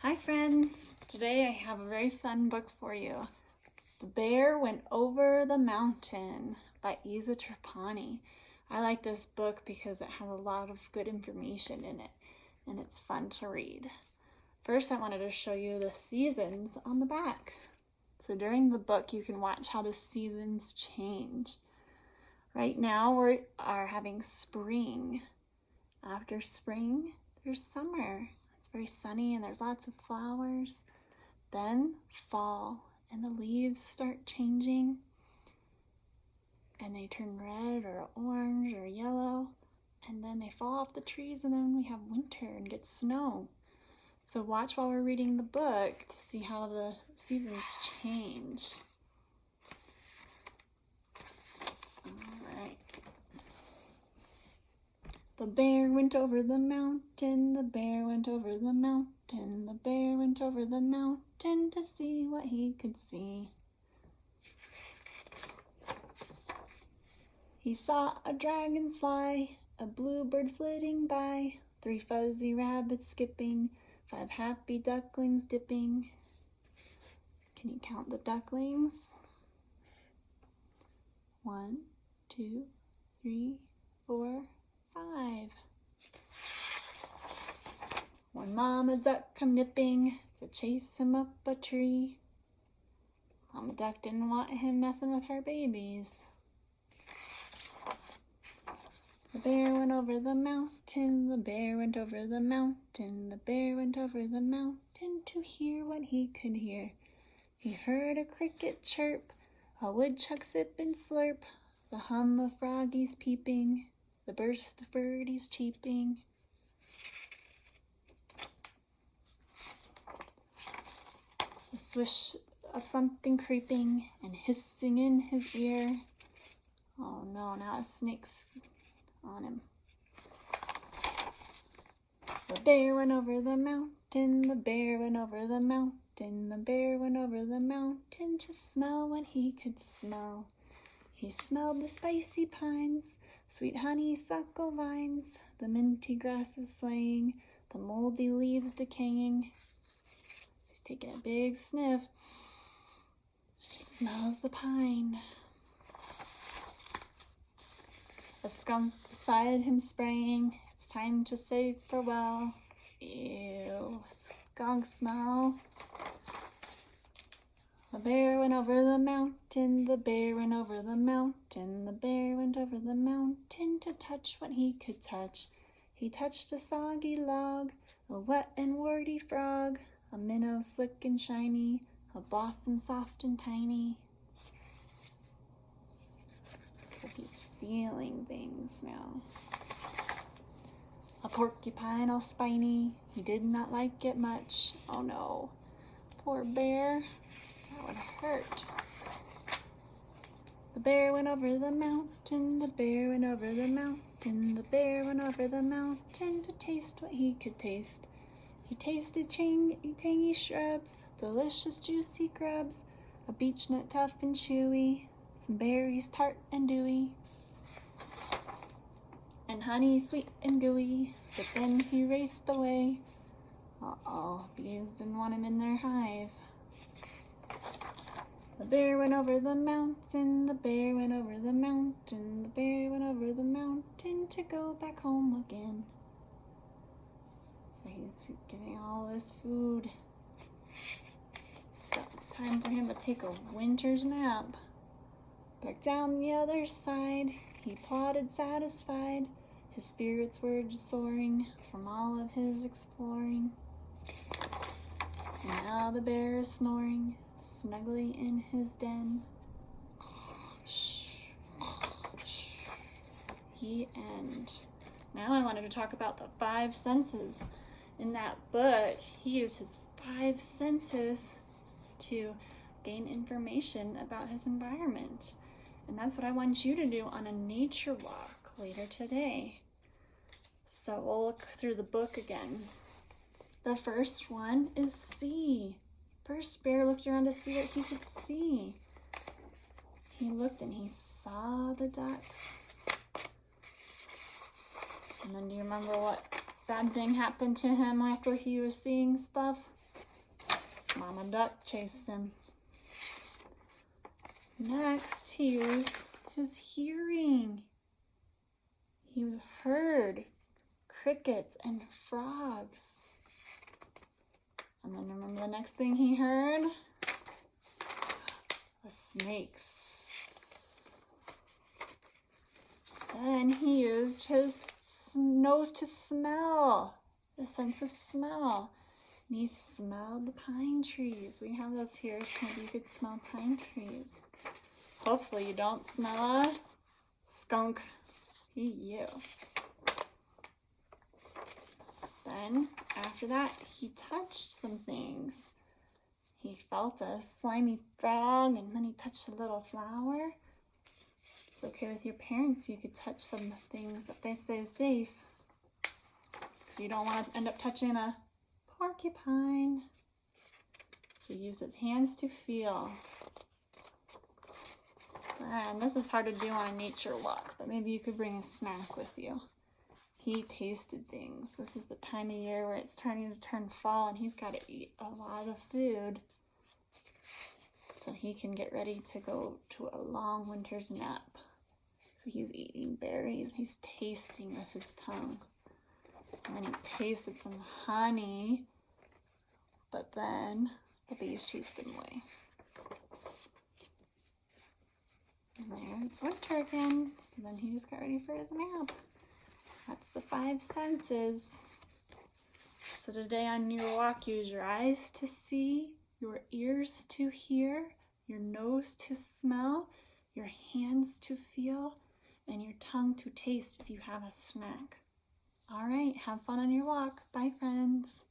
Hi friends! Today I have a very fun book for you. The Bear Went Over the Mountain by Trapani. I like this book because it has a lot of good information in it and it's fun to read. First I wanted to show you the seasons on the back. So during the book you can watch how the seasons change. Right now we are having spring. After spring there's summer. It's very sunny and there's lots of flowers. Then fall and the leaves start changing and they turn red or orange or yellow, and then they fall off the trees, and then we have winter and get snow. So watch while we're reading the book to see how the seasons change. Alright. The bear went over the mountain, the bear went over the mountain, the bear went over the mountain to see what he could see. He saw a dragonfly, a bluebird flitting by, 3 fuzzy rabbits skipping, 5 happy ducklings dipping. Can you count the ducklings? 1, 2, 3, 4, 5. One mama duck come nipping to chase him up a tree. Mama duck didn't want him messing with her babies. The bear went over the mountain, the bear went over the mountain, the bear went over the mountain to hear what he could hear. He heard a cricket chirp, a woodchuck sip and slurp, the hum of froggies peeping, the burst of birdies cheeping. The swish of something creeping and hissing in his ear. Oh no, now a snake's on him. The bear went over the mountain, the bear went over the mountain, the bear went over the mountain to smell what he could smell. He smelled the spicy pines, sweet honeysuckle vines, the minty grasses swaying, the moldy leaves decaying. He's taking a big sniff. He smells the pine. A skunk beside him spraying, it's time to say farewell. Ew, skunk smell. The bear went over the mountain, the bear went over the mountain, the bear went over the mountain to touch what he could touch. He touched a soggy log, a wet and wordy frog, a minnow slick and shiny, a blossom soft and tiny. So he's feeling things now. A porcupine all spiny, he did not like it much. Oh no, poor bear, that would hurt. The bear went over the mountain, the bear went over the mountain, the bear went over the mountain to taste what he could taste. He tasted tangy shrubs, delicious juicy grubs, a beech nut tough and chewy, some berries tart and dewy, and honey sweet and gooey. But then he raced away. Uh-oh, bees didn't want him in their hive. The bear went over the mountain, the bear went over the mountain, the bear went over the mountain to go back home again. So he's getting all this food. It's time for him to take a winter's nap. Back down the other side, he plodded satisfied. His spirits were just soaring from all of his exploring. And now the bear is snoring snugly in his den. The end. Now I wanted to talk about the 5 senses. In that book, he used his 5 senses to gain information about his environment. And that's what I want you to do on a nature walk later today. So we'll look through the book again. The first one is see. First bear looked around to see what he could see. He looked and he saw the ducks. And then do you remember what bad thing happened to him after he was seeing stuff? Mama duck chased him. Next, he used his hearing. He heard crickets and frogs. And then remember the next thing he heard? The snakes. Then he used his nose to smell, the sense of smell. And he smelled the pine trees. We have those here, so maybe you could smell pine trees. Hopefully you don't smell a skunk. You. Then, after that, he touched some things. He felt a slimy frog, and then he touched a little flower. It's okay with your parents. You could touch some things that they say is safe. So you don't want to end up touching a porcupine. So he used his hands to feel. And this is hard to do on a nature walk, but maybe you could bring a snack with you. He tasted things. This is the time of year where it's starting to turn fall, and he's got to eat a lot of food so he can get ready to go to a long winter's nap. So he's eating berries. He's tasting with his tongue. And then he tasted some honey, but then the bees chased him away. And there it's winter again, so then he just got ready for his nap. That's the 5 senses. So today on your walk, use your eyes to see, your ears to hear, your nose to smell, your hands to feel, and your tongue to taste if you have a snack. All right, have fun on your walk. Bye, friends.